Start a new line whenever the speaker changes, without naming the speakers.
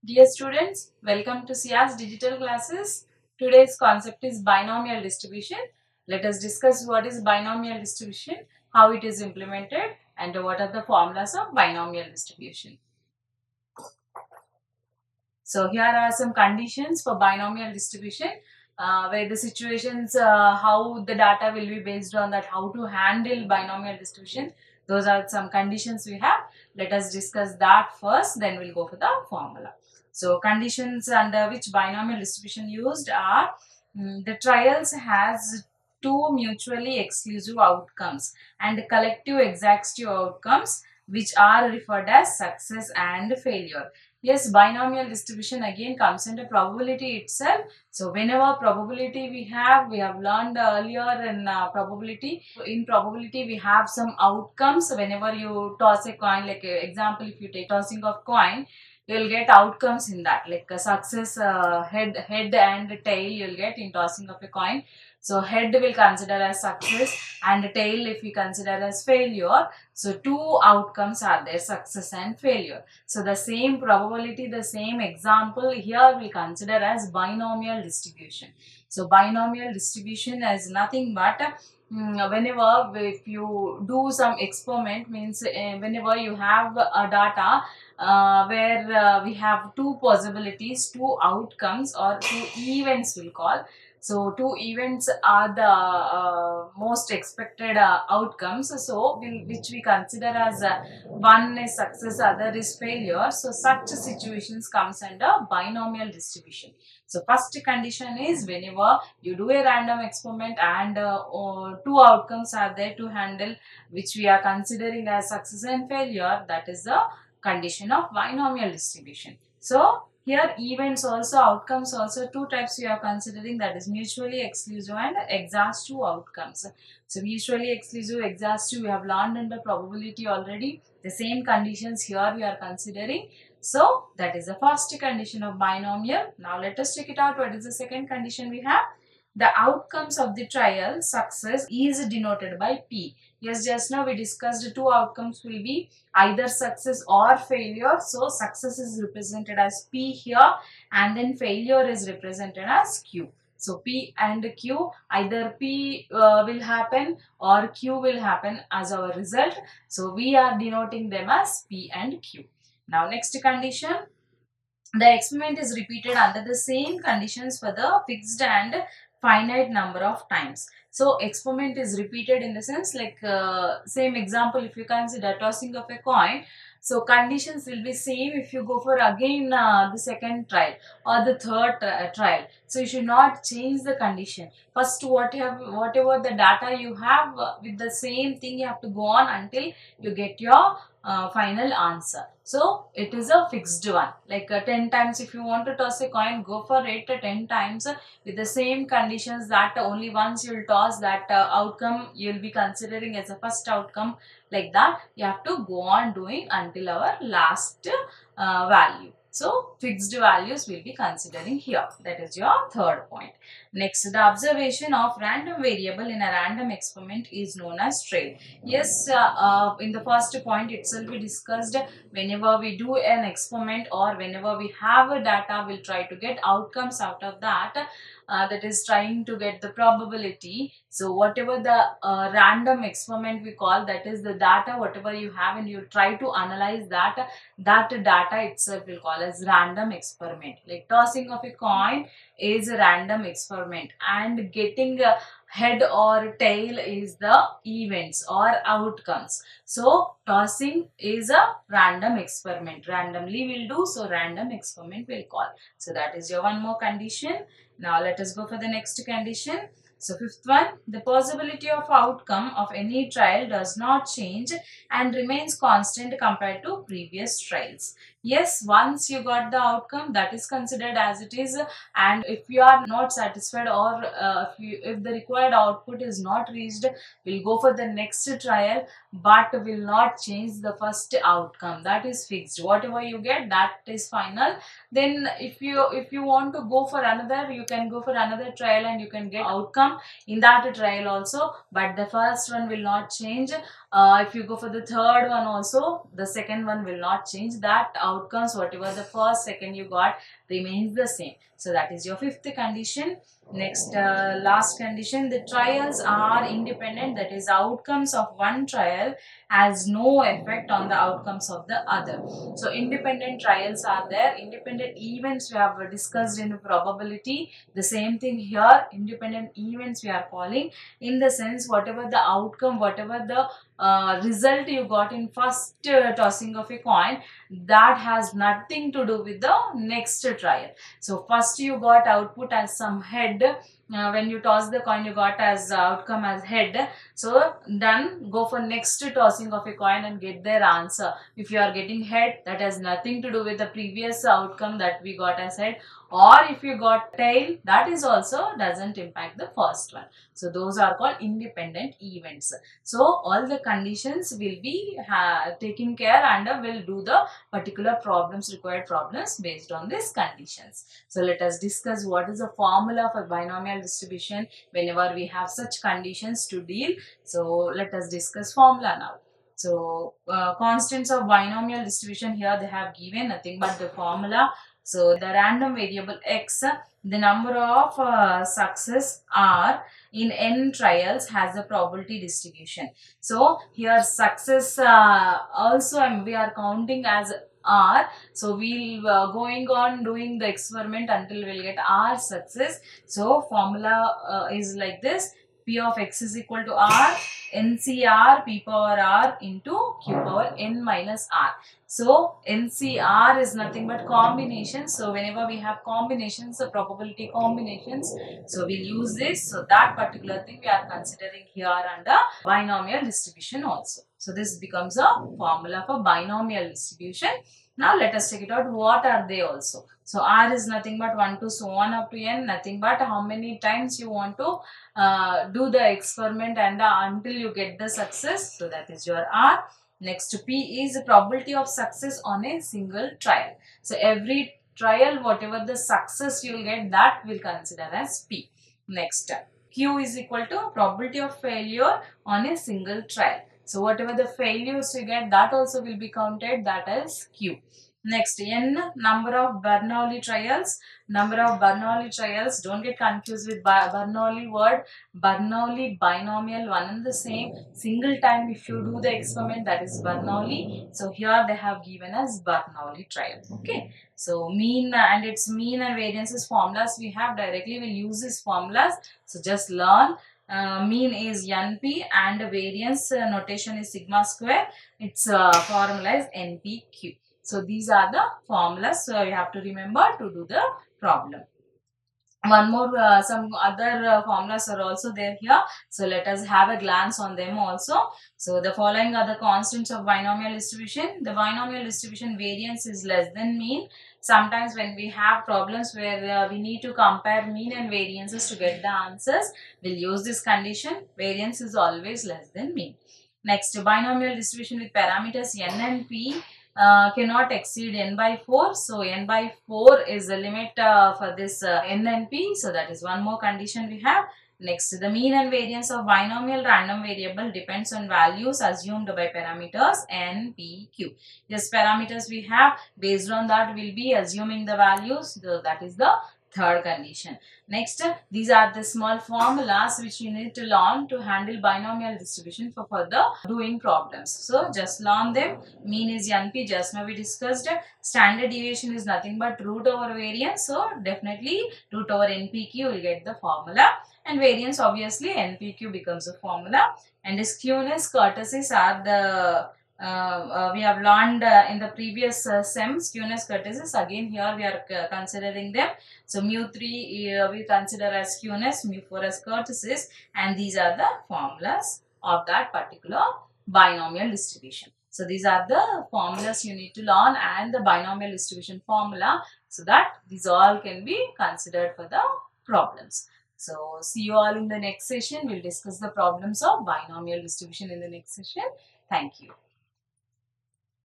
Dear students, welcome to SIA's digital classes. Today's concept is binomial distribution. Let us discuss what is binomial distribution, how it is implemented, and what are the formulas of binomial distribution. So here are some conditions for binomial distribution, where the situations, how the data will be based on that, how to handle binomial distribution. Those are some conditions we have. Let us discuss that first, then we'll go for the formula. So conditions under which binomial distribution used are the trials has two mutually exclusive outcomes and collective exhaustive outcomes which are referred as success and failure. Yes, binomial distribution again comes under probability itself. So whenever probability we have learned earlier in probability. In probability, we have some outcomes. Whenever you toss a coin, like example, if you take tossing of coin, you'll get outcomes in that, like a success, head and tail. You'll get in tossing of a coin. So head will consider as success, and tail if we consider as failure. So two outcomes are there, success and failure. So the same probability, the same example here we consider as binomial distribution. So binomial distribution is nothing but whenever if you do some experiment, means whenever you have a data where we have two possibilities, two outcomes or two events we'll call. So two events are the most expected outcomes. So which we consider as one is success, other is failure. So such situations comes under binomial distribution. So first condition is whenever you do a random experiment and two outcomes are there to handle, which we are considering as success and failure, that is the condition of binomial distribution. So here events also, outcomes also, two types we are considering, that is mutually exclusive and exhaustive outcomes. So mutually exclusive, exhaustive we have learned under probability already. The same conditions here we are considering. So that is the first condition of binomial. Now let us check it out. What is the second condition we have? The outcomes of the trial success is denoted by P. Yes, just now we discussed two outcomes will be either success or failure. So success is represented as P here, and then failure is represented as Q. So P and Q, either P will happen or Q will happen as our result. So we are denoting them as P and Q. Now next condition, the experiment is repeated under the same conditions for the fixed and finite number of times. So experiment is repeated in the sense, like same example, if you consider tossing of a coin, so conditions will be same if you go for again the second trial or the third trial. So you should not change the condition. First, whatever the data you have, with the same thing you have to go on until you get your final answer. So it is a fixed one, like 10 times if you want to toss a coin, go for it 10 times with the same conditions, that only once you'll toss that outcome you'll be considering as a first outcome. Like that you have to go on doing until our last value. So fixed values will be considering here. That is your third point. Next, the observation of random variable in a random experiment is known as trail. Yes, in the first point itself we discussed, whenever we do an experiment or whenever we have a data, we'll try to get outcomes out of that. That is trying to get the probability. So whatever the random experiment we call, that is the data whatever you have, and you try to analyze that, that data itself will call as random experiment. Like tossing of a coin is a random experiment, and getting a head or tail is the events or outcomes. So tossing is a random experiment, randomly will do, so random experiment will call. So that is your one more condition. Now let us go for the next condition. So fifth one, the possibility of outcome of any trial does not change and remains constant compared to previous trials. Yes, once you got the outcome, that is considered as it is, and if you are not satisfied, or if the required output is not reached, we'll go for the next trial. but will not change the first outcome. That is fixed. Whatever you get, that is final. Then if you want to go for another, you can go for another trial and you can get outcome in that trial also, but the first one will not change. If you go for the third one also, the second one will not change. That outcomes, whatever the first second you got, remains the same. So that is your fifth condition. Next, last condition, the trials are independent, that is outcomes of one trial has no effect on the outcomes of the other. So independent trials are there, independent events we have discussed in probability. The same thing here, independent events we are calling, in the sense whatever the outcome, whatever the result you got in first tossing of a coin, that has nothing to do with the next trial. So first you got output as some head, when you toss the coin you got as outcome as head. So then go for next tossing of a coin and get their answer. If you are getting head, that has nothing to do with the previous outcome that we got as head, or if you got tail, that is also doesn't impact the first one. So those are called independent events. So all the conditions will be taken care and will do the particular problems, required problems based on these conditions. So let us discuss what is the formula for binomial distribution whenever we have such conditions to deal. So let us discuss formula now. So constants of binomial distribution, here they have given nothing but the formula. So the random variable x, the number of success r in n trials has the probability distribution. So here success also we are counting as r. So we'll going on doing the experiment until we'll get r success. So formula is like this: P of x is equal to r NCR P power r into Q power n minus r. So NCR is nothing but combination. So whenever we have combinations, the probability combinations, so we'll use this. So that particular thing we are considering here under binomial distribution also. So this becomes a formula for binomial distribution. Now let us check it out. What are they also? So R is nothing but 1 to so on up to n, nothing but how many times you want to do the experiment and until you get the success. So that is your R. Next, P is the probability of success on a single trial. So every trial, whatever the success you will get, that will consider as P. Next, Q is equal to probability of failure on a single trial. So whatever the failures you get, that also will be counted, that is Q. Next, N, number of Bernoulli trials. Number of Bernoulli trials, don't get confused with Bernoulli word. Bernoulli binomial, one and the same. Single time if you do the experiment, that is Bernoulli. So here they have given us Bernoulli trial. Okay. So mean and its mean and variances formulas we have directly, we'll use these formulas. So just learn. Mean is NP and variance notation is sigma square. Its formula is NPQ. So these are the formulas. So you have to remember to do the problem. One more, some other formulas are also there here. So let us have a glance on them also. So the following are the constants of binomial distribution. The binomial distribution variance is less than mean. Sometimes when we have problems where we need to compare mean and variances to get the answers, we'll use this condition. Variance is always less than mean. Next, binomial distribution with parameters n and p cannot exceed n by 4. So n by 4 is the limit for this n and p. So that is one more condition we have. Next, the mean and variance of binomial random variable depends on values assumed by parameters n, p, q. Yes, parameters we have, based on that we'll be assuming the values. That is the third condition. Next, these are the small formulas which you need to learn to handle binomial distribution for further doing problems. So just learn them. Mean is NP, just now we discussed. Standard deviation is nothing but root over variance. So definitely root over NPQ will get the formula. And variance, obviously NPQ becomes a formula. And skewness, kurtosis are the we have learned in the previous sem. Skewness, kurtosis, again here we are considering them. So mu3 we consider as skewness, mu4 as kurtosis, and these are the formulas of that particular binomial distribution. So these are the formulas you need to learn and the binomial distribution formula, so that these all can be considered for the problems. So see you all in the next session. We'll discuss the problems of binomial distribution in the next session. Thank you.